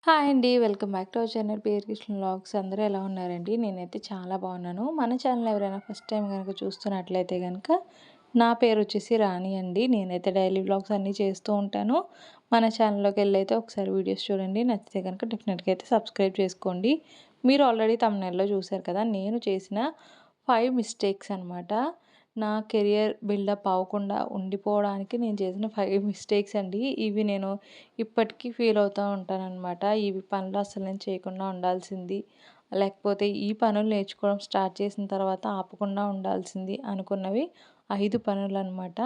Hi అండి. Welcome back to our channel పేరు Krishna vlogs. అందరూ ఎలా ఉన్నారండి? నేనైతే చాలా బాగున్నాను. మన ఛానల్ ఎవరైనా ఫస్ట్ టైం గనుక చూస్తున్నట్లయితే గనుక నా పేరు వచ్చేసి రాణి అండి. నేనైతే డైలీ వ్లాగ్స్ అన్నీ చేస్తూ ఉంటాను. మన ఛానల్లోకి వెళ్ళైతే ఒకసారి వీడియోస్ చూడండి. నచ్చితే కనుక డెఫినెట్గా అయితే సబ్స్క్రైబ్ చేసుకోండి. మీరు ఆల్రెడీ థంబ్‌నెయిల్‌లో చూసారు కదా! నేను చేసిన 5 మిస్టేక్స్ అనమాట. నా కెరియర్ బిల్డప్ అవ్వకుండా ఉండిపోవడానికి నేను చేసిన 5 మిస్టేక్స్ అండి. ఇవి నేను ఇప్పటికీ ఫీల్ అవుతూ ఉంటాననమాట. ఇవి పనులు అసలు నేను చేయకుండా ఉండాల్సింది. లేకపోతే ఈ పనులు నేర్చుకోవడం స్టార్ట్ చేసిన తర్వాత ఆపకుండా ఉండాల్సింది అనుకున్నవి 5 పనులనమాట.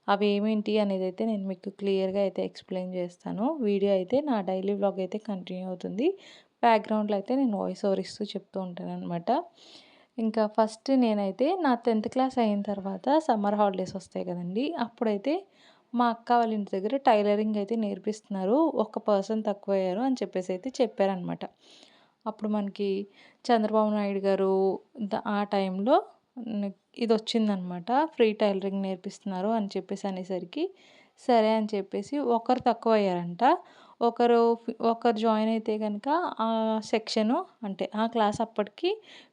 అవేమేంటి అనేదైతే నేను మీకు క్లియర్‌గా అయితే ఎక్స్‌ప్లెయిన్ చేస్తాను. వీడియో అయితే నా డైలీ వ్లాగ్ అయితే కంటిన్యూ అవుతుంది. బ్యాక్‌గ్రౌండ్‌లో అయితే నేను వాయిస్ ఓవర్ ఇస్తూ చెప్తూ ఉంటాననమాట. ఇంకా ఫస్ట్ నేనైతే నా 10థ్ క్లాస్ అయిన తర్వాత సమ్మర్ హాలిడేస్ వస్తాయి కదండీ! అప్పుడైతే మా అక్క వాళ్ళ ఇంటి దగ్గర టైలరింగ్ అయితే నేర్పిస్తున్నారు. ఒక పర్సన్ తక్కువయ్యారు అని చెప్పేసి అయితే చెప్పారనమాట. అప్పుడు మనకి చంద్రబాబు నాయుడు గారు ఆ టైంలో న్ ఇదొచ్చిందనమాట. ఫ్రీ టైలరింగ్ నేర్పిస్తున్నారు అని చెప్పేసి అనేసరికి, సరే అని చెప్పేసి ఒకరు తక్కువయ్యారంట. ఒకరు జాయిన్ అయితే గనక ఆ సెక్షను అంటే ఆ క్లాస్ అప్పటికి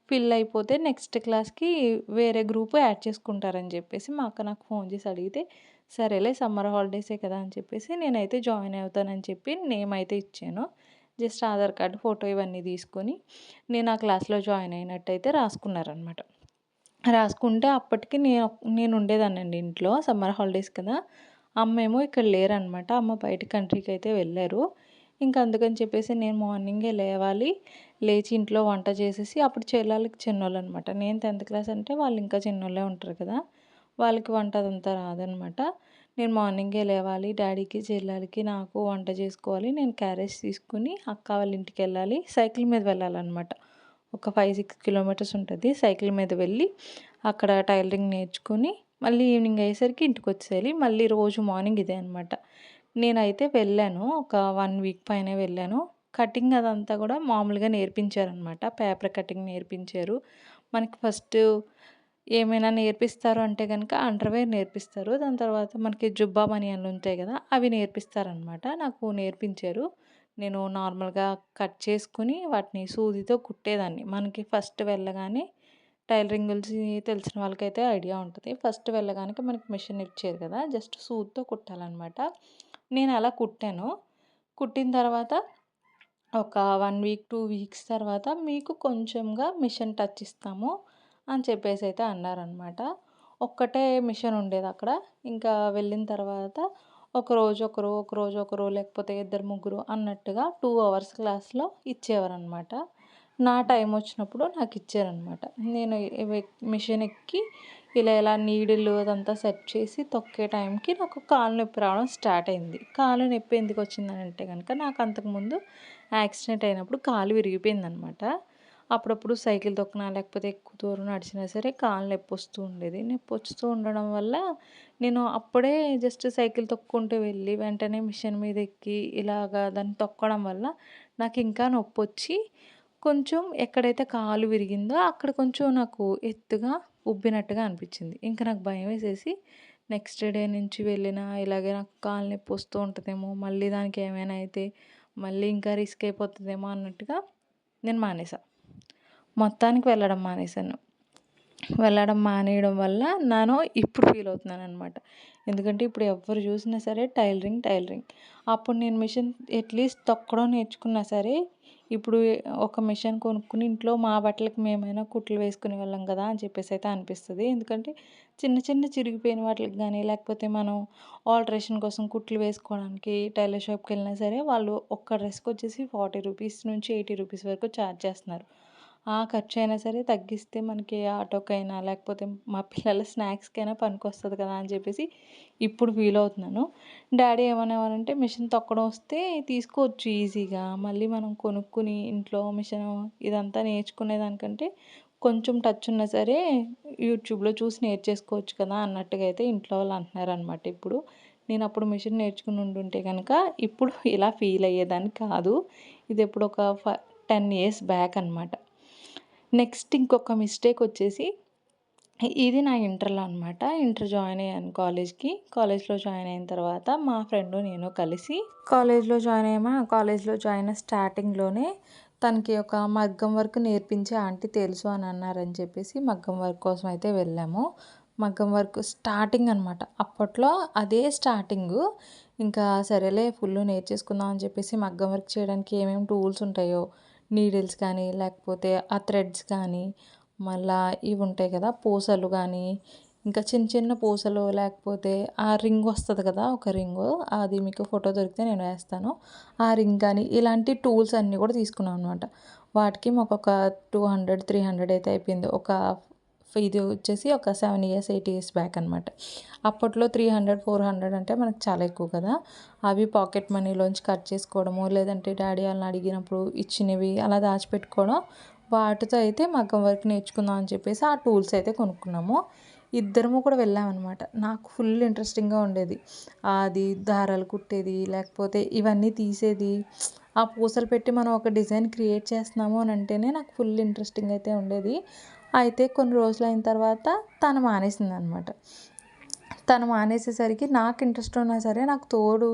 ఫిల్ అయిపోతే నెక్స్ట్ క్లాస్‌కి వేరే గ్రూప్ యాడ్ చేసుకుంటారని చెప్పేసి మా అక్క నాకు ఫోన్ చేసి అడిగితే, సరేలే సమ్మర్ హాలిడేసే కదా అని చెప్పేసి నేనైతే జాయిన్ అవుతానని చెప్పి నేమ్ అయితే ఇచ్చాను. జస్ట్ ఆధార్ కార్డ్, ఫోటో ఇవన్నీ తీసుకొని నేను ఆ క్లాస్‌లో జాయిన్ అయినట్టయితే రాసుకున్నారనమాట. రాసుకుంటే అప్పటికి నేను ఉండేదాన్నండి ఇంట్లో. సమ్మర్ హాలిడేస్ కదా! అమ్మేమో ఇక్కడ లేరనమాట. అమ్మ బయట కంట్రీకైతే వెళ్లారు. ఇంక అందుకని చెప్పేసి నేను మార్నింగే లేవాలి. లేచి ఇంట్లో వంట చేసేసి అప్పుడు చెల్లెళ్ళకి చిన్నోళ్ళనమాట. నేను 10థ్ క్లాస్ అంటే వాళ్ళు ఇంకా చిన్నోళ్ళే ఉంటారు కదా! వాళ్ళకి వంట అదంతా రాదనమాట. నేను మార్నింగే లేవాలి. డ్యాడీకి, చెల్లెలకి, నాకు వంట చేసుకోవాలి. నేను క్యారేజ్ తీసుకొని అక్క వాళ్ళ ఇంటికెళ్ళాలి. సైకిల్ మీద వెళ్ళాలనమాట. ఒక 5, 6 కిలోమీటర్స్ ఉంటది. సైకిల్ మీద వెళ్ళి అక్కడ టైలరింగ్ నేర్చుకొని మళ్ళీ ఈవినింగ్ అయ్యేసరికి ఇంటికొచ్చేయాలి. మళ్ళీ రోజు మార్నింగ్ ఇదే అనమాట. నేనైతే వెళ్ళాను. ఒక 1 వీక్ పైనే వెళ్ళాను. కటింగ్ అదంతా కూడా మామూలుగా నేర్పించారనమాట. పేపర్ కటింగ్ నేర్పించారు. మనకి ఫస్టు ఏమైనా నేర్పిస్తారు అంటే గనక అండర్‌వేర్ నేర్పిస్తారు. దాని తర్వాత మనకి జుబ్బా బనియన్లు ఉంటాయి గదా! అవి నేర్పిస్తారనమాట. నాకు నేర్పించారు. నేను నార్మల్‌గా కట్ చేసుకొని వాటిని సూదితో కుట్టేదాన్ని. మనకి ఫస్ట్ వెళ్ళగానే టైలరింగ్ గురించి తెలిసిన వాళ్ళకైతే ఐడియా ఉంటది. ఫస్ట్ వెళ్ళగానే మనకి మిషన్ ఇచ్చేది కదా! జస్ట్ సూదితో కుట్టాలనమాట. నేను అలా కుట్టాను. కుట్టిన తర్వాత ఒక 1 వీక్, 2 వీక్స్ తర్వాత మీకు కొంచెంగా మిషన్ టచ్ ఇస్తాము అని చెప్పేసైతే అన్నారనమాట. ఒక్కటే మిషన్ ఉండేదక్కడ. ఇంకా వెళ్ళిన తర్వాత ఒకరోజు ఒకరు, ఒకరోజు ఒకరు లేకపోతే ఇద్దరు, ముగ్గురు అన్నట్టుగా 2 అవర్స్ క్లాస్‌లో ఇచ్చేవారనమాట. నా టైం వచ్చినప్పుడు నాకిచ్చారనమాట. నేను మిషన్ ఎక్కి ఇలా నీడిల్ అదంతా సెట్ చేసి తొక్కే టైంకి నాకు కాలు నొప్పి రావడం స్టార్ట్ అయింది. కాలు నొప్పి ఎందుకొచ్చిందనంటే గనక నాకు అంతకుముందు యాక్సిడెంట్ అయినప్పుడు కాలు విరిగిపోయిందనమాట. అప్పుడప్పుడు సైకిల్ తొక్కినా లేకపోతే ఎక్కువ దూరం నడిచినా సరే కాలు నొప్పొస్తూ ఉండేది. నొప్పొస్తూ ఉండడం వల్ల నేను అప్పుడే జస్ట్ సైకిల్ తొక్కుంటూ వెళ్ళి వెంటనే మిషన్ మీద ఎక్కి ఇలాగా దాన్ని తొక్కడం వల్ల నాకింకా నొప్పొచ్చి కొంచెం ఎక్కడైతే కాలు విరిగిందో అక్కడ కొంచెం నాకు ఎత్తుగా ఉబ్బినట్టుగా అనిపించింది. ఇంక నాకు భయమేసేసి నెక్స్ట్ డే నుంచి వెళ్ళినా ఇలాగే నాకు కాలు నొప్పి వస్తూ ఉంటదేమో, మళ్ళీ దానికి ఏమైనా అయితే మళ్ళీ ఇంకా రిస్క్ అయిపోతదేమో అన్నట్టుగా నేను మానేసా. మొత్తానికి వెళ్ళడం మానేశాను. వెళ్ళడం మానేయడం వల్ల నేను ఇప్పుడు ఫీల్ అవుతున్నాననమాట. ఎందుకంటే ఇప్పుడు ఎవ్వరు చూసినా సరే టైలరింగ్. అప్పుడు నేను మిషన్ అట్‌లీస్ట్ తొక్కడం నేర్చుకున్నా సరే, ఇప్పుడు ఒక మిషన్ కొనుక్కొని ఇంట్లో మా బట్టలకి మేమైనా కుట్లు వేసుకునేవాళ్ళం కదా! అని చెప్పేసైతే అనిపిస్తది. ఎందుకంటే చిన్న చిన్న చిరిగిపోయిన వాటిలకి గానీ, లేకపోతే మనం ఆల్టరేషన్ కోసం కుట్లు వేసుకోవడానికి టైలర్ షాప్‌కెళ్ళినా సరే వాళ్ళు ఒక్క డ్రెస్‌కొచ్చేసి ₹40-80 వరకు ఛార్జ్ చేస్తున్నారు. ఆ ఖర్చయినా సరే తగ్గిస్తే మనకి ఆటోకైనా, లేకపోతే మా పిల్లల స్నాక్స్‌కైనా పనికొస్తది కదా! అని చెప్పేసి ఇప్పుడు ఫీల్ అవుతున్నాను. డ్యాడీ ఏమనేవారంటే, "మిషన్ తొక్కడం వస్తే తీసుకోవచ్చు ఈజీగా. మళ్ళీ మనం కొనుక్కొని ఇంట్లో మిషను ఇదంతా నేర్చుకునేదానికంటే కొంచెం టచ్ ఉన్నా సరే యూట్యూబ్‌లో చూసి నేర్చేసుకోవచ్చు కదా!" అన్నట్టుగా అయితే ఇంట్లో వాళ్ళు అంటున్నారనమాట ఇప్పుడు. నేనప్పుడు మిషన్ నేర్చుకుని ఉండుంటే గనక ఇప్పుడు ఇలా ఫీల్ అయ్యేదాన్ని కాదు. ఇదెప్పుడు ఒక 10 ఇయర్స్ బ్యాక్ అనమాట. నెక్స్ట్ ఇంకొక మిస్టేక్ వచ్చేసి ఇది నా ఇంటర్‌లో అనమాట. ఇంటర్ జాయిన్ అయ్యాను కాలేజ్‌కి. కాలేజ్‌లో జాయిన్ అయిన తర్వాత మా ఫ్రెండు నేను కలిసి కాలేజ్‌లో జాయిన్ అయ్యామా. కాలేజ్‌లో జాయిన్ అయిన స్టార్టింగ్‌లోనే తనకి ఒక మగ్గం వర్క్ నేర్పించే ఆంటీ తెలుసు అని అన్నారని చెప్పేసి మగ్గం వర్క్ కోసం అయితే వెళ్ళాము. మగ్గం వర్క్ స్టార్టింగ్ అనమాట. అప్పట్లో అదే స్టార్టింగు. ఇంకా సరేలే ఫుల్లు నేర్చేసుకుందాం అని చెప్పేసి మగ్గం వర్క్ చేయడానికి ఏమేమి టూల్స్ ఉంటాయో నీడిల్స్ కానీ, లేకపోతే ఆ థ్రెడ్స్ కానీ, మళ్ళా ఇవి ఉంటాయి కదా పూసలు కానీ, ఇంకా చిన్న చిన్న పూసలు, లేకపోతే ఆ రింగ్ వస్తది కదా ఒక రింగు, అది మీకు ఫోటో దొరికితే నేను వేస్తాను. ఆ రింగ్ కానీ ఇలాంటి టూల్స్ అన్నీ కూడా తీసుకున్నాం అనమాట. వాటికి మాకొక 200, 300 అయితే అయిపోయింది. ఇది వచ్చేసి ఒక 7 ఇయర్స్, 8 ఇయర్స్ బ్యాక్ అనమాట. అప్పట్లో 300, 400 అంటే మనకు చాలా ఎక్కువ కదా! అవి పాకెట్ మనీలోంచి కట్ చేసుకోవడము, లేదంటే డ్యాడీ వాళ్ళని అడిగినప్పుడు ఇచ్చినవి అలా దాచిపెట్టుకోవడం. వాటితో అయితే మగ్గం వర్క్ నేర్చుకుందాం అని చెప్పేసి ఆ టూల్స్ అయితే కొనుక్కున్నాము. ఇద్దరము కూడా వెళ్ళామనమాట. నాకు ఫుల్ ఇంట్రెస్టింగ్‌గా ఉండేది. అది దారాలు కుట్టేది, లేకపోతే ఇవన్నీ తీసేది. ఆ పూసలు పెట్టి మనం ఒక డిజైన్ క్రియేట్ చేస్తున్నాము అని అంటేనే నాకు ఫుల్ ఇంట్రెస్టింగ్ అయితే ఉండేది. అయితే కొన్ని రోజులైన తర్వాత తను మానేసిందనమాట. తను మానేసేసరికి నాకు ఇంట్రెస్ట్ ఉన్నా సరే నాకు తోడు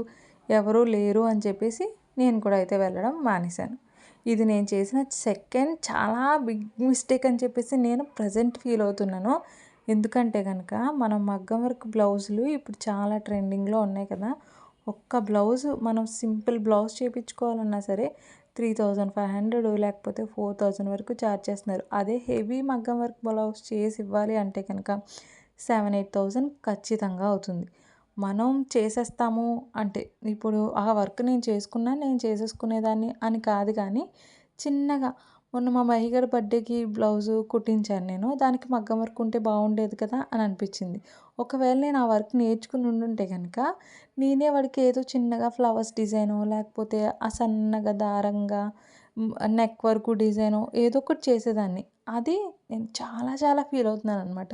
ఎవరూ లేరు అని చెప్పేసి నేను కూడా అయితే వెళ్ళడం మానేశాను. ఇది నేను చేసిన సెకండ్ చాలా బిగ్ మిస్టేక్ అని చెప్పేసి నేను ప్రెజెంట్ ఫీల్ అవుతున్నాను. ఎందుకంటే గనక మనం మగ్గం వర్క్ బ్లౌజులు ఇప్పుడు చాలా ట్రెండింగ్‌లో ఉన్నాయి కదా! ఒక్క బ్లౌజు మనం సింపుల్ బ్లౌజ్ చేపించుకోవాలన్నా సరే 3500 లేకపోతే 4000 వరకు ఛార్జ్ చేస్తున్నారు. అదే హెవీ మగ్గం వర్క్ బ్లౌజ్ చేసి ఇవ్వాలి అంటే కనుక 7, 8000 ఖచ్చితంగా అవుతుంది. మనం చేసేస్తాము అంటే ఇప్పుడు ఆ వర్క్ నేను చేసుకున్నా, నేను చేసేసుకునేదాన్ని అని కాదు కానీ, చిన్నగా మొన్న మా మహిగడ బర్త్‌డేకి బ్లౌజు కుట్టించాను నేను. దానికి మగ్గం వర్క్ ఉంటే బాగుండేది కదా అని అనిపించింది. ఒకవేళ నేను ఆ వర్క్ నేర్చుకుని ఉండుంటే గనక, నేనే వాడికి ఏదో చిన్నగా ఫ్లవర్స్ డిజైనో, లేకపోతే ఆ సన్నగా దారంగా నెక్ వరకు డిజైనో ఏదో ఒకటి చేసేదాన్ని. అది నేను చాలా చాలా ఫీల్ అవుతున్నాననమాట.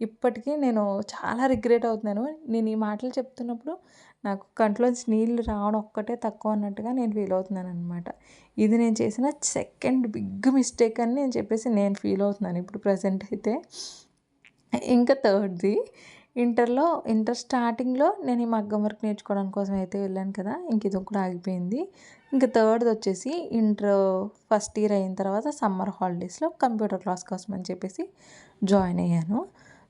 ఇప్పటికీ నేను చాలా రిగ్రెట్ అవుతున్నాను. నేను ఈ మాటలు చెప్తున్నప్పుడు నాకు కంట్లోంచి నీళ్ళు రావడం ఒక్కటే తక్కువ అన్నట్టుగా నేను ఫీల్ అవుతున్నాననమాట. ఇది నేను చేసిన సెకండ్ బిగ్ మిస్టేక్ అని నేను ఫీల్ అవుతున్నాను ఇప్పుడు ప్రెజెంట్ అయితే. ఇంకా థర్డ్‌ది ఇంటర్ స్టార్టింగ్‌లో నేను ఈ మగ్గం వర్క్ నేర్చుకోవడం కోసం అయితే వెళ్ళాను కదా! ఇంక ఇది కూడా ఆగిపోయింది. ఇంకా థర్డ్‌దొచ్చేసి ఇంటర్ ఫస్ట్ ఇయర్ అయిన తర్వాత సమ్మర్ హాలిడేస్‌లో కంప్యూటర్ క్లాస్ కోసం అని చెప్పేసి జాయిన్ అయ్యాను.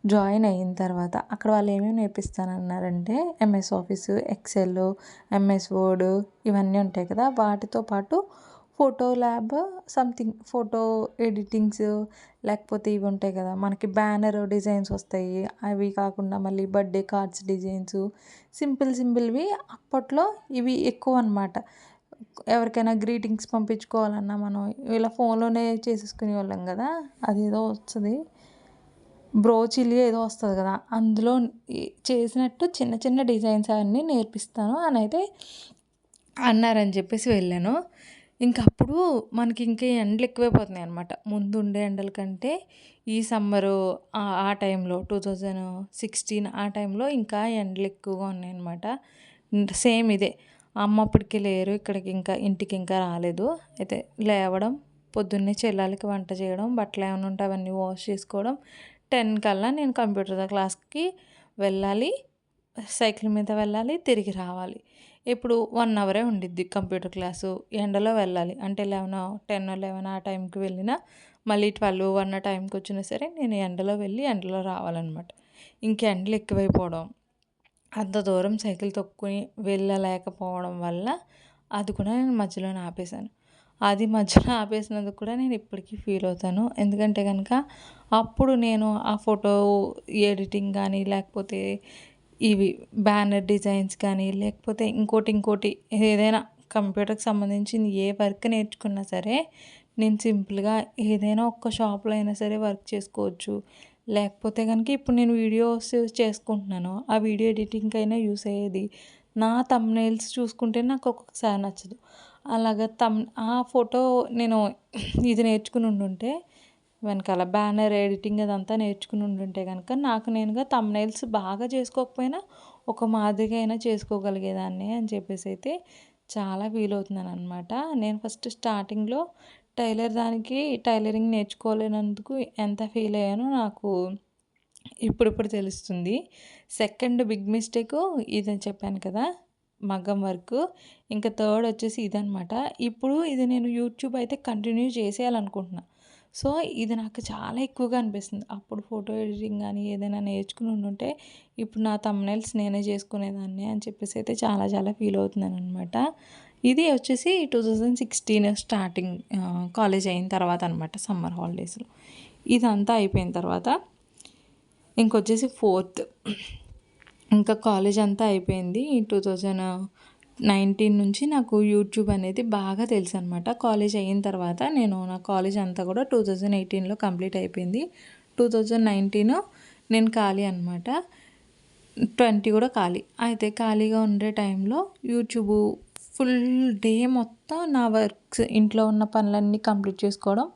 జాయిన్ అయిన తర్వాత అక్కడ వాళ్ళు ఏమేమి నేర్పిస్తానన్నారంటే MS office, Excel, MS Word ఇవన్నీ ఉంటాయి కదా! వాటితో పాటు photo lab something photo editings, లేకపోతే ఇవి ఉంటాయి కదా! మనకి బ్యానర్ డిజైన్స్ వస్తాయి. అవి కాకుండా మళ్ళీ బర్త్‌డే కార్డ్స్ డిజైన్స్ సింపుల్‌వి అప్పట్లో ఇవి ఎక్కువనమాట. ఎవరికైనా గ్రీటింగ్స్ పంపించుకోవాలన్నా మనం ఇలా ఫోన్‌లోనే చేసేసుకునేవాళ్ళం కదా! అదేదో వస్తది. బ్రోచిలి ఏదో వస్తది కదా! అందులో చేసినట్టు చిన్న చిన్న డిజైన్స్ అవన్నీ నేర్పిస్తాను అనైతే అన్నారని చెప్పేసి వెళ్ళాను. ఇంక అప్పుడు మనకి ఇంకా ఎండలు ఎక్కువైపోతున్నాయన్నమాట. ముందుండే ఎండల కంటే ఈ సమ్మరు ఆ టైంలో 2016 ఆ టైంలో ఇంకా ఎండలు ఎక్కువగా ఉన్నాయన్నమాట. సేమ్ ఇదే. అమ్మ అప్పటికి లేరు. ఇంటికి ఇంకా రాలేదు. అయితే లేవడం, పొద్దున్నే చెల్లాలకి వంట చేయడం, బట్టలేమన్నా ఉంటే అవన్నీ వాష్ చేసుకోవడం, 10 కల్లా నేను కంప్యూటర్ క్లాస్‌కి వెళ్ళాలి. సైకిల్ మీద వెళ్ళాలి, తిరిగి రావాలి. ఇప్పుడు 1 అవరే ఉండిద్ది కంప్యూటర్ క్లాసు. ఎండలో వెళ్ళాలి. అంటే 10, 11 ఆ టైంకి వెళ్ళినా మళ్ళీ 12, 1 టైంకొచ్చినా సరే నేను ఎండలో వెళ్ళి ఎండలో రావాలనమాట. ఇంక ఎండలు ఎక్కువైపోవడం, అంత దూరం సైకిల్ తొక్కుని వెళ్ళలేకపోవడం వల్ల అది కూడా నేను మధ్యలోనే ఆపేశాను. అది మధ్యలో ఆపేసినందుకు కూడా నేను ఇప్పటికీ ఫీల్ అవుతాను. ఎందుకంటే గనక అప్పుడు నేను ఆ ఫోటో ఎడిటింగ్ గానీ, లేకపోతే ఇవి బ్యానర్ డిజైన్స్ కానీ, లేకపోతే ఇంకోటి ఏదైనా కంప్యూటర్‌కి సంబంధించింది ఏ వర్క్ నేర్చుకున్నా సరే, నేను సింపుల్‌గా ఏదైనా ఒక్క షాప్‌లో అయినా సరే వర్క్ చేసుకోవచ్చు. లేకపోతే గనుక ఇప్పుడు నేను వీడియోస్ చేసుకుంటున్నాను. ఆ వీడియో ఎడిటింగ్‌కైనా యూజ్ అయ్యేది. నా థంబ్‌నెయిల్స్ చూసుకుంటే నాకు ఒక్కొక్కసారి నచ్చదు. అలాగా ఆ ఫోటో నేను ఇది నేర్చుకుని ఉండుంటే వెనకాల బ్యానర్ ఎడిటింగ్ అదంతా నేర్చుకుని ఉండుంటే గనక నాకు నేనుగా థంబ్‌నెయిల్స్ బాగా చేసుకోకపోయినా ఒక మాదిరిగా అయినా చేసుకోగలిగేదాన్ని అని చెప్పేసి అయితే చాలా ఫీల్ అవుతున్నాననమాట. నేను ఫస్ట్ స్టార్టింగ్‌లో టైలరింగ్ నేర్చుకోలేనందుకు ఎంత ఫీల్ అయ్యానో నాకు ఇప్పుడిప్పుడు తెలుస్తుంది. సెకండ్ బిగ్ మిస్టేకు ఇదని చెప్పాను కదా! మగ్గం వర్కు. ఇంకా థర్డ్ వచ్చేసి ఇదనమాట. ఇప్పుడు ఇది నేను యూట్యూబ్ అయితే కంటిన్యూ చేసేయాలనుకుంటున్నా. సో, ఇది నాకు చాలా ఎక్కువగా అనిపిస్తుంది. అప్పుడు ఫోటో ఎడిటింగ్ గానీ, ఏదైనా నేర్చుకుని ఉండుంటే, ఇప్పుడు నా థంబ్‌నెయిల్స్ నేనే చేసుకునేదాన్ని అని చెప్పేసి అయితే చాలా చాలా ఫీల్ అవుతున్నాననమాట. ఇది వచ్చేసి 2016 స్టార్టింగ్ కాలేజ్ అయిన తర్వాత అనమాట, సమ్మర్ హాలిడేస్‌లో. ఇదంతా అయిపోయిన తర్వాత ఇంకొచ్చేసి ఫోర్త్, ఇంకా కాలేజ్ అంతా అయిపోయింది. 2019 నుంచి నాకు యూట్యూబ్ అనేది బాగా తెలుసనమాట. కాలేజ్ అయిన తర్వాత నా కాలేజ్ అంతా కూడా 2018లో కంప్లీట్ అయిపోయింది. 2019 నేను ఖాళీ అనమాట. 20 కూడా ఖాళీ. అయితే ఖాళీగా ఉండే టైంలో యూట్యూబు ఫుల్ డే మొత్తం నా వర్క్స్, ఇంట్లో ఉన్న పనులన్నీ కంప్లీట్ చేసుకోవడం,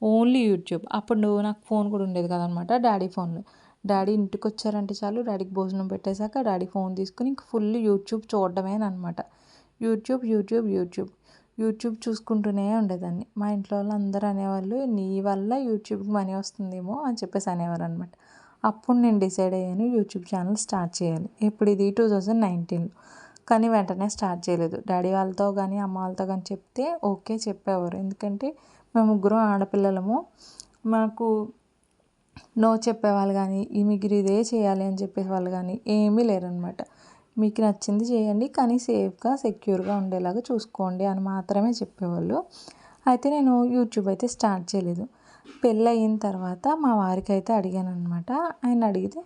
ఓన్లీ యూట్యూబ్. అప్పుడు నాకు ఫోన్ కూడా ఉండేది కాదనమాట, డాడీ ఫోన్లో. డాడీ ఇంటికొచ్చారంటే చాలు, డాడీకి భోజనం పెట్టేశాక డాడీ ఫోన్ తీసుకొని ఇంక ఫుల్ యూట్యూబ్ చూడడమేనమాట. YouTube, YouTube, YouTube. యూట్యూబ్ చూసుకుంటూనే ఉండేదాన్ని. మా ఇంట్లో వాళ్ళు అందరూ అనేవాళ్ళు, నీ వల్ల యూట్యూబ్‌కి మనీ వస్తుందేమో అని చెప్పేసి అనేవారనమాట. అప్పుడు నేను డిసైడ్ అయ్యాను యూట్యూబ్ ఛానల్ స్టార్ట్ చేయాలి. ఇప్పుడు ఇది 2019లో. కానీ వెంటనే స్టార్ట్ చేయలేదు. డాడీ వాళ్ళతో కానీ, అమ్మ వాళ్ళతో కానీ చెప్తే ఓకే చెప్పేవారు. ఎందుకంటే మేము ముగ్గురం ఆడపిల్లలము. మాకు నో చెప్పేవాళ్ళు కానీ, మీరు ఇదే చేయాలి అని చెప్పేవాళ్ళు కానీ ఏమీ లేరనమాట. మీకు నచ్చింది చేయండి, కానీ సేఫ్గా, సెక్యూర్గా ఉండేలాగా చూసుకోండి అని మాత్రమే చెప్పేవాళ్ళు. అయితే నేను యూట్యూబ్ అయితే స్టార్ట్ చేయలేదు. పెళ్ళి అయిన తర్వాత మా వారికి అయితే అడిగాననమాట. ఆయన అడిగితే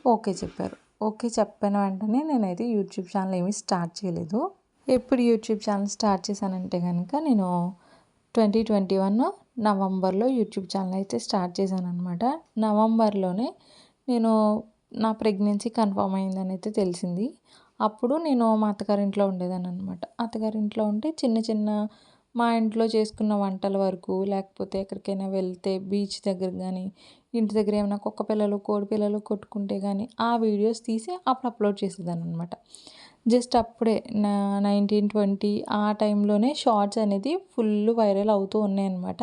ఓకే చెప్పారు. ఓకే చెప్పిన వెంటనే నేనైతే యూట్యూబ్ ఛానల్ ఏమీ స్టార్ట్ చేయలేదు. ఎప్పుడు యూట్యూబ్ ఛానల్ స్టార్ట్ చేశానంటే కనుక, నేను 2021 నవంబర్లో యూట్యూబ్ ఛానల్ అయితే స్టార్ట్ చేశాననమాట. నవంబర్లోనే నేను నా ప్రెగ్నెన్సీ కన్ఫర్మ్ అయిందని అయితే తెలిసింది. అప్పుడు నేను మా అత్తగారింట్లో ఉండేదాన్ననమాట. అత్తగారింట్లో ఉంటే చిన్న చిన్న మా ఇంట్లో చేసుకున్న వంటల వరకు, లేకపోతే ఎక్కడికైనా వెళ్తే బీచ్ దగ్గర కానీ, ఇంటి దగ్గర ఏమైనా కుక్క పిల్లలు, కోడి పిల్లలు కొట్టుకుంటే కానీ ఆ వీడియోస్ తీసి అప్పుడు అప్లోడ్ చేసేదాన్ననమాట. జస్ట్ అప్పుడే 19, 20 ఆ టైంలోనే షార్ట్స్ అనేది ఫుల్ వైరల్ అవుతూ ఉన్నాయన్నమాట.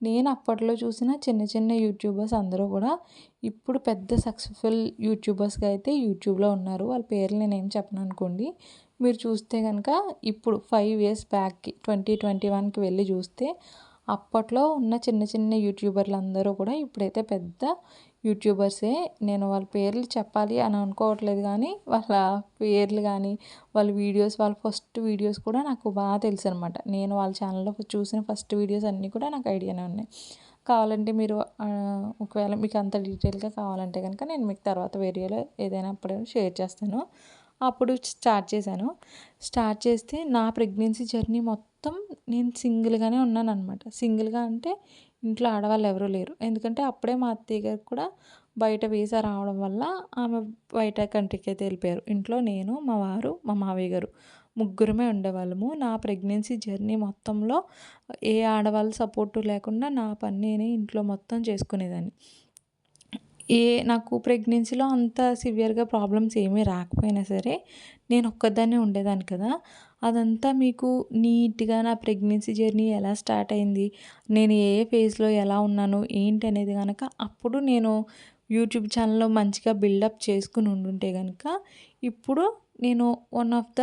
నేను అప్పట్లో చూసిన చిన్న చిన్న యూట్యూబర్స్ అందరూ కూడా ఇప్పుడు పెద్ద సక్సెస్ఫుల్ యూట్యూబర్స్గా అయితే యూట్యూబ్లో ఉన్నారు. వాళ్ళ పేర్లు నేనేం చెప్పను అనుకోండి. మీరు చూస్తే కనుక ఇప్పుడు 5 ఇయర్స్ బ్యాక్‌కి 2021కి వెళ్ళి చూస్తే అప్పట్లో ఉన్న చిన్న చిన్న యూట్యూబర్లు అందరూ కూడా ఇప్పుడైతే పెద్ద యూట్యూబర్సే. నేను వాళ్ళ పేర్లు చెప్పాలి అని అనుకోవట్లేదు కానీ, వాళ్ళ పేర్లు కానీ, వాళ్ళ వీడియోస్, వాళ్ళ ఫస్ట్ వీడియోస్ కూడా నాకు బాగా తెలుసనమాట. నేను వాళ్ళ ఛానల్‌లో చూసిన ఫస్ట్ వీడియోస్ అన్నీ కూడా నాకు ఐడియానే ఉన్నాయి. కావాలంటే మీరు ఒకవేళ మీకు అంత డీటెయిల్‌గా కావాలంటే కనుక నేను మీకు తర్వాత వీడియోలో ఏదైనా అప్పుడు షేర్ చేస్తాను. అప్పుడు స్టార్ట్ చేశాను. స్టార్ట్ చేస్తే నా ప్రెగ్నెన్సీ జర్నీ మొత్తం నేను సింగిల్‌గానే ఉన్నాననమాట. సింగిల్‌గా అంటే ఇంట్లో ఆడవాళ్ళు ఎవరూ లేరు. ఎందుకంటే అప్పుడే మా అత్తయ్య గారికి కూడా బయట వీసా రావడం వల్ల ఆమె బయట కంట్రీకి అయితే వెళ్ళిపోయారు. ఇంట్లో నేను, మా వారు, మా మావయ్య గారు ముగ్గురమే ఉండేవాళ్ళము. నా ప్రెగ్నెన్సీ జర్నీ మొత్తంలో ఏ ఆడవాళ్ళ సపోర్టు లేకుండా నా పని నేనే ఇంట్లో మొత్తం చేసుకునేదాన్ని. నాకు ప్రెగ్నెన్సీలో అంత సివియర్‌గా ప్రాబ్లమ్స్ ఏమీ రాకపోయినా సరే, నేను ఒక్కదాన్నే ఉండేదాన్ని కదా! అదంతా మీకు నీట్‌గా నా ప్రెగ్నెన్సీ జర్నీ ఎలా స్టార్ట్ అయింది, నేను ఏ ఏ ఫేజ్‌లో ఎలా ఉన్నాను, ఏంటి అనేది గనక అప్పుడు నేను యూట్యూబ్ ఛానల్‌లో మంచిగా బిల్డప్ చేసుకొని ఉండుంటే గనక, ఇప్పుడు నేను వన్ ఆఫ్ ద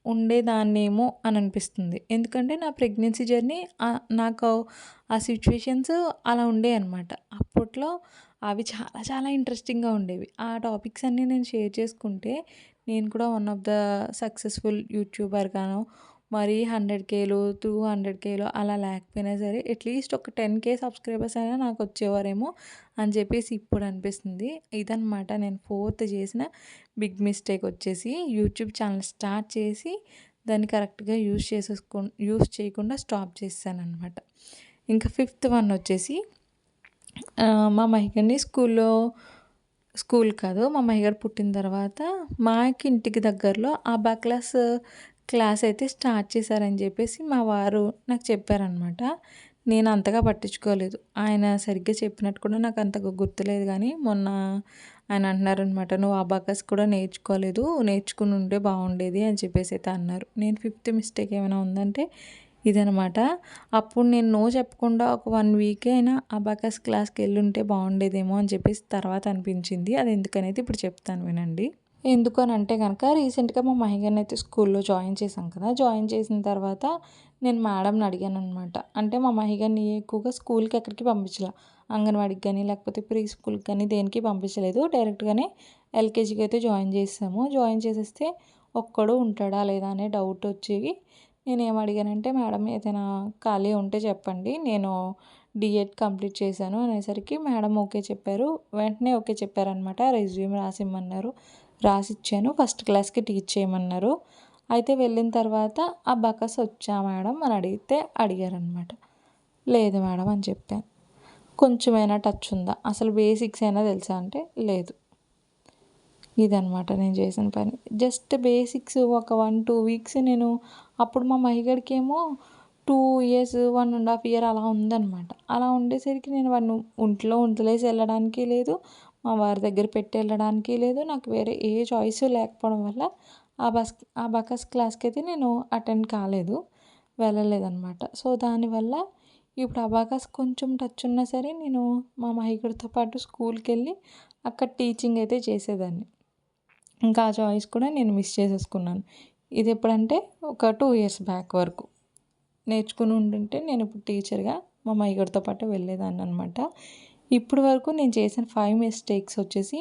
ఉండేదాన్నేమో అని అనిపిస్తుంది. ఎందుకంటే నా ప్రెగ్నెన్సీ జర్నీ నాకు ఆ సిట్యుయేషన్స్ అలా ఉండేయన్నమాట. అప్పట్లో అవి చాలా చాలా ఇంట్రెస్టింగ్‌గా ఉండేవి. ఆ టాపిక్స్ అన్నీ నేను షేర్ చేసుకుంటే, నేను కూడా వన్ ఆఫ్ ద సక్సెస్‌ఫుల్ యూట్యూబర్‌గానో, మరీ 100,000, 200,000 అలా లేకపోయినా సరే, అట్‌లీస్ట్ ఒక 10,000 సబ్స్క్రైబర్స్ అయినా నాకొచ్చేవారేమో అని చెప్పేసి ఇప్పుడు అనిపిస్తుంది. ఇదనమాట నేను ఫోర్త్ చేసిన బిగ్ మిస్టేక్ వచ్చేసి, యూట్యూబ్ ఛానల్ స్టార్ట్ చేసి దాన్ని కరెక్ట్‌గా యూజ్ చేయకుండా స్టాప్ చేసేసాననమాట. ఇంకా ఫిఫ్త్ వన్ వచ్చేసి, మా మహికని స్కూల్ కాదు, మా మహిగారు పుట్టిన తర్వాత మాకి ఇంటికి దగ్గరలో క్లాస్ అయితే స్టార్ట్ చేశారని చెప్పేసి మా వారు నాకు చెప్పారనమాట. నేను అంతగా పట్టించుకోలేదు. ఆయన సరిగ్గా చెప్పినట్టు కూడా నాకు అంతగా గుర్తులేదు కానీ, మొన్న ఆయన అంటున్నారనమాట, "నువ్వు అబాకస్ కూడా నేర్చుకోలేదు, నేర్చుకుని ఉంటే బాగుండేది" అని చెప్పేసి అయితే అన్నారు. నేను ఫిఫ్త్ మిస్టేక్ ఏమైనా ఉందంటే, ఇదనమాట. అప్పుడు నేను నో చెప్పకుండా ఒక 1 వీక్ అయినా అబాకస్ క్లాస్‌కి ఎళ్ళుంటే బాగుండేదేమో అని చెప్పేసి తర్వాత అనిపించింది. అది ఎందుకనేది ఇప్పుడు చెప్తాను వినండి. ఎందుకనంటే గనక రీసెంట్‌గా మా మహిగనైతే స్కూల్‌లో జాయిన్ చేశాం కదా! జాయిన్ చేసిన తర్వాత నేను మేడంని అడిగాననమాట. అంటే మా మహిగని ఎక్కువగా స్కూల్‌కి ఎక్కడికి పంపించలా. అంగన్వాడికి గానీ, లేకపోతే ప్రీ స్కూల్‌కి గానీ దేనికి పంపించలేదు. డైరెక్ట్‌గానే ఎల్‌కేజీకి అయితే జాయిన్ చేసేసాము. జాయిన్ చేసేస్తే ఒక్కడు ఉంటాడా లేదా అనే డౌట్ వచ్చి నేనేమడిగానంటే, మేడం ఏదైనా ఖాళీ ఉంటే చెప్పండి. నేను డీఎడ్ కంప్లీట్ చేశాను అనేసరికి మేడం ఓకే చెప్పారు. వెంటనే ఓకే చెప్పారనమాట. రెజ్యూమ్ రాసిమ్మన్నారు. రాసిచ్చాను. ఫస్ట్ క్లాస్‌కి టీచ్ చేయమన్నారు. అయితే వెళ్ళిన తర్వాత అబాకస్ వచ్చా మేడం అని అడిగారనమాట. లేదు మేడం అని చెప్పాను. కొంచెమైనా టచ్ ఉందా? అసలు బేసిక్స్ అయినా తెలుసా అంటే లేదు. ఇదనమాట నేను చేసిన పని. జస్ట్ బేసిక్స్ ఒక 1, 2 వీక్స్ నేను అప్పుడు మా మహిగడికేమో 2 ఇయర్స్, 1 ½ ఇయర్ అలా ఉందనమాట. అలా ఉండేసరికి నేను వాడిని ఒంట్లో వదిలేసి వెళ్ళడానికి లేదు. మా వారి దగ్గర పెట్టి వెళ్ళడానికి లేదు. నాకు వేరే ఏ చాయిస్ లేకపోవడం వల్ల అబాకస్ క్లాస్‌కైతే నేను అటెండ్ కాలేదు. వెళ్ళలేదనమాట. సో, దానివల్ల ఇప్పుడు అబాకస్ కొంచెం టచ్ ఉన్నా సరే నేను మా మహిగడితో పాటు స్కూల్‌కెళ్ళి అక్కడ టీచింగ్ అయితే చేసేదాన్ని. ఇంకా ఆ చాయిస్ కూడా నేను మిస్ చేసేసుకున్నాను. ఇది ఎప్పుడంటే ఒక 2 ఇయర్స్ బ్యాక్ వరకు. నేర్చుకుని ఉండుంటే నేను ఇప్పుడు టీచర్‌గా మా మహిగడితో పాటు వెళ్ళేదాన్ననమాట. ఇప్పటి వరకు నేను చేసిన 5 మిస్టేక్స్ వచ్చేసి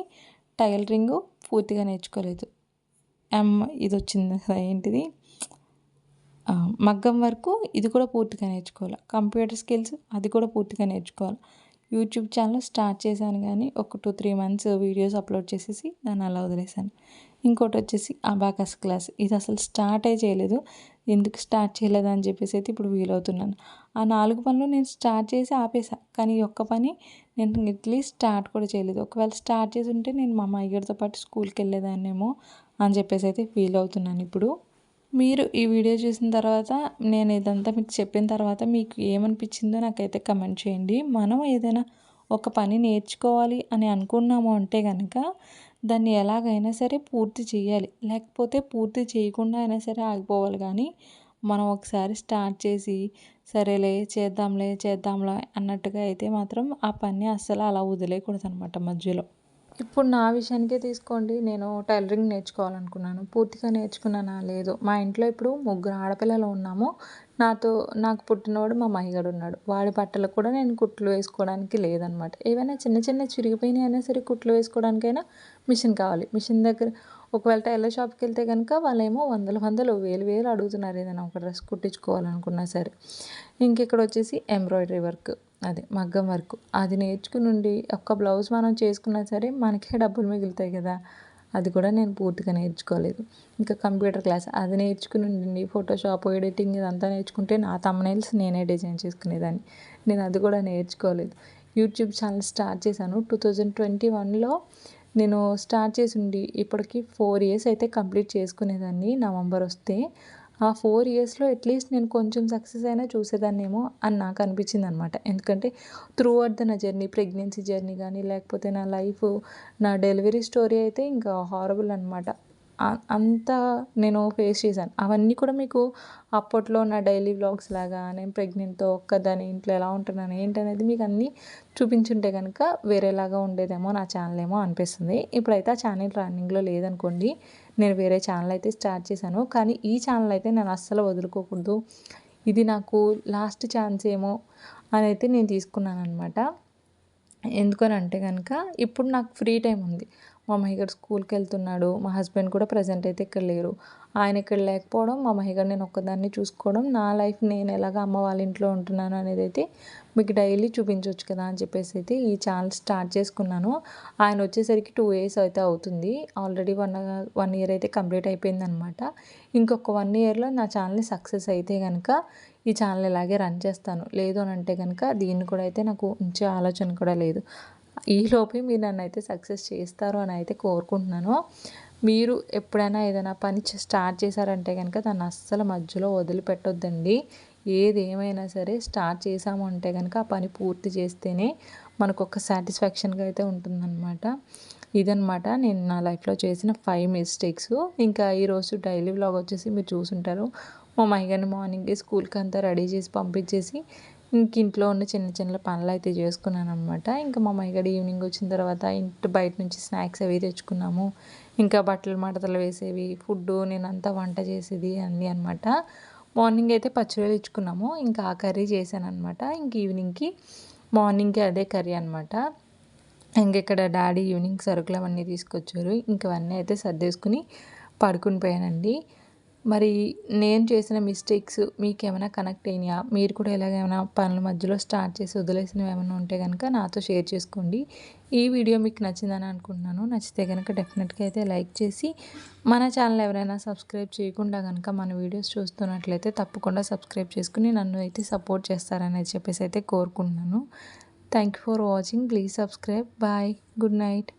టైలరింగు పూర్తిగా నేర్చుకోలేదు. ఇదొచ్చింది కదా! ఏంటిది మగ్గం వర్కు ఇది కూడా పూర్తిగా నేర్చుకోవాలి. కంప్యూటర్ స్కిల్స్ అది కూడా పూర్తిగా నేర్చుకోవాలి. యూట్యూబ్ ఛానల్ స్టార్ట్ చేశాను కానీ ఒక 2, 3 మంత్స్ వీడియోస్ అప్లోడ్ చేసేసి దాన్ని అలా వదిలేసాను. ఇంకోటొచ్చేసి అబాకస్ క్లాస్ ఇది అసలు స్టార్టే చేయలేదు. ఎందుకు స్టార్ట్ చేయలేదు అని చెప్పేసి అయితే ఇప్పుడు ఫీల్ అవుతున్నాను. ఆ 4 పనులు నేను స్టార్ట్ చేసి ఆపేసా. కానీ ఈ ఒక్క పని నేను అట్లీస్ట్ స్టార్ట్ కూడా చేయలేదు. ఒకవేళ స్టార్ట్ చేసుంటే నేను మా అమ్మాయిగారితో పాటు స్కూల్‌కి వెళ్ళేదాన్నేమో అని చెప్పేసి అయితే ఫీల్ అవుతున్నాను ఇప్పుడు. మీరు ఈ వీడియో చూసిన తర్వాత నేను ఇదంతా మీకు చెప్పిన తర్వాత మీకు ఏమనిపించిందో నాకైతే కమెంట్ చేయండి. మనం ఏదైనా ఒక పని నేర్చుకోవాలి అని అనుకున్నాము అంటే గనక దాన్ని ఎలాగైనా సరే పూర్తి చేయాలి. లేకపోతే పూర్తి చేయకుండా అయినా సరే ఆగిపోవాలి కానీ మనం ఒకసారి స్టార్ట్ చేసి సరేలే చేద్దాంలే చేద్దాంలే అన్నట్టుగా అయితే మాత్రం ఆ పని అస్సలు అలా వదిలేయకూడదనమాట మధ్యలో. ఇప్పుడు నా విషయానికే తీసుకోండి. నేను టైలరింగ్ నేర్చుకోవాలనుకున్నాను. పూర్తిగా నేర్చుకున్నానా? లేదు. మా ఇంట్లో ఇప్పుడు ముగ్గురు ఆడపిల్లలు ఉన్నాము. నాకు పుట్టినవాడు మా మహిగాడున్నాడు. వాడి బట్టలకు కూడా నేను కుట్లు వేసుకోవడానికి లేదనమాట. ఏవైనా చిన్న చిన్న చిరిగిపోయినయి అయినా సరే కుట్లు వేసుకోవడానికైనా మిషన్ కావాలి. మిషన్ దగ్గర ఒకవేళ టైలర్ షాప్‌కెళ్తే గనుక వాళ్ళేమో వందలు వందలు, వేలు వేలు అడుగుతున్నారు ఏదైనా ఒక డ్రెస్ కుట్టించుకోవాలనుకున్నా సరే. ఇంకిక్కడొచ్చేసి ఎంబ్రాయిడరీ వర్క్. అదే మగ్గం వర్క్. అది నేర్చుకునుండి ఒక్క బ్లౌజ్ మనం చేసుకున్నా సరే మనకే డబ్బులు మిగులుతాయి కదా! అది కూడా నేను పూర్తిగా నేర్చుకోలేదు. ఇంకా కంప్యూటర్ క్లాస్ అది నేర్చుకునుండిండి ఫోటోషాప్, ఎడిటింగ్ ఇదంతా నేర్చుకుంటే నా థంబ్‌నెయిల్స్ నేనే డిజైన్ చేసుకునేదాన్ని. నేను అది కూడా నేర్చుకోలేదు. యూట్యూబ్ ఛానల్ స్టార్ట్ చేశాను 2021లో నేను స్టార్ట్ చేసుండి ఇప్పటికి 4 ఇయర్స్ అయితే కంప్లీట్ చేసుకునేదాన్ని నవంబర్ వస్తే. ఆ 4 ఇయర్స్‌లో అట్లీస్ట్ నేను కొంచెం సక్సెస్ అయినా చూసేదాన్నేమో అని నాకు అనిపించిందనమాట. ఎందుకంటే త్రూ ఔట్ నా జర్నీ ప్రెగ్నెన్సీ జర్నీ కానీ, లేకపోతే నా లైఫ్, నా డెలివరీ స్టోరీ అయితే ఇంకా హారబుల్ అనమాట. అంతా నేను ఫేస్ చేశాను. అవన్నీ కూడా మీకు అప్పట్లో నా డైలీ వ్లాగ్స్ లాగా నేను ప్రెగ్నెంట్‌తో ఒక్కదాన్ని ఇంట్లో ఎలా ఉంటున్నాను ఏంటనేది మీకు అన్నీ చూపించుంటే గనుక వేరేలాగా ఉండేదేమో నా ఛానల్ ఏమో అనిపిస్తుంది. ఇప్పుడైతే ఆ ఛానల్ రన్నింగ్‌లో లేదనుకోండి. నేను వేరే ఛానల్ అయితే స్టార్ట్ చేశాను. కానీ ఈ ఛానల్ అయితే నేను అస్సలు వదులుకోకూడదు. ఇది నాకు లాస్ట్ ఛాన్స్ ఏమో అని అయితే నేను తీసుకున్నాననమాట. ఎందుకనంటే గనక ఇప్పుడు నాకు ఫ్రీ టైమ్ ఉంది. మా మహిగాడు స్కూల్‌కెళ్తున్నాడు. మా హస్బెండ్ కూడా ప్రెజెంట్ అయితే ఇక్కడ లేరు. ఆయన ఇక్కడ లేకపోవడం, మా మహిగాడిని నేను ఒక్కదాన్ని చూసుకోవడం, నా లైఫ్ నేను ఎలాగా అమ్మ వాళ్ళ ఇంట్లో ఉంటున్నాను అనేదైతే మీకు డైలీ చూపించొచ్చు కదా అని చెప్పేసి అయితే ఈ ఛానల్ స్టార్ట్ చేసుకున్నాను. ఆయన వచ్చేసరికి 2 ఇయర్స్ అయితే అవుతుంది. ఆల్రెడీ 1 ఇయర్ అయితే కంప్లీట్ అయిపోయిందనమాట. ఇంకొక 1 ఇయర్‌లో నా ఛానల్ సక్సెస్ అయితే గనక ఈ ఛానల్ ఇలాగే రన్ చేస్తాను. లేదు అనంటే గనక దీన్ని కూడా అయితే నాకు ఉంచే ఆలోచన కూడా లేదు. ఈలోపే మీరు నన్నైతే సక్సెస్ చేస్తారు అని అయితే కోరుకుంటున్నాను. మీరు ఎప్పుడైనా ఏదైనా పని స్టార్ట్ చేశారంటే గనక దాన్ని అస్సలు మధ్యలో వదిలిపెట్టొద్దండి. ఏదేమైనా సరే స్టార్ట్ చేశాము అంటే గనక ఆ పని పూర్తి చేస్తేనే మనకొక సాటిస్ఫాక్షన్‌గా అయితే ఉంటుందనమాట. ఇదనమాట నేను నా లైఫ్‌లో చేసిన 5 మిస్టేక్స్. ఇంకా ఈరోజు డైలీ వ్లాగ్ వచ్చేసి మీరు చూసుంటారు. మా మహిగారిని మార్నింగే స్కూల్కి అంతా రెడీ చేసి పంపించేసి ఇంట్లో ఉన్న చిన్న చిన్న పనులు అయితే చేసుకున్నాను అనమాట. ఇంకా మా మహిగారు ఈవినింగ్ వచ్చిన తర్వాత ఇంటి బయట నుంచి స్నాక్స్ అవి తెచ్చుకున్నాము. ఇంకా బట్టలు మడతలు వేసేవి, ఫుడ్డు నేనంతా వంట చేసేది అన్నీ అనమాట. మార్నింగ్ అయితే పచ్చిరొయ్యలు ఇచ్చుకున్నాము. ఇంకా ఆ కర్రీ చేశాననమాట. ఇంక ఈవినింగ్కి మార్నింగ్కి అదే కర్రీ అనమాట. ఇంకెక్కడ డాడీ ఈవినింగ్ సరుకులు అవన్నీ తీసుకొచ్చారు. ఇంక అవన్నీ అయితే సర్దేసుకుని పడుకుని పోయానండి. మరి నేను చేసిన మిస్టేక్స్ మీకేమైనా కనెక్ట్ అయినాయా? మీరు కూడా ఇలాగేమైనా పనుల మధ్యలో స్టార్ట్ చేసి వదిలేసినవి ఏమైనా ఉంటే కనుక నాతో షేర్ చేసుకోండి. ఈ వీడియో మీకు నచ్చిందని అనుకుంటున్నాను. నచ్చితే కనుక డెఫినెట్గా అయితే లైక్ చేసి మన ఛానల్ ఎవరైనా సబ్స్క్రైబ్ చేయకుండా కనుక మన వీడియోస్ చూస్తున్నట్లయితే తప్పకుండా సబ్స్క్రైబ్ చేసుకుని నన్ను అయితే సపోర్ట్ చేస్తారని చెప్పేసి అయితే కోరుకుంటున్నాను. Thank you for watching. Please subscribe. Bye. Good night.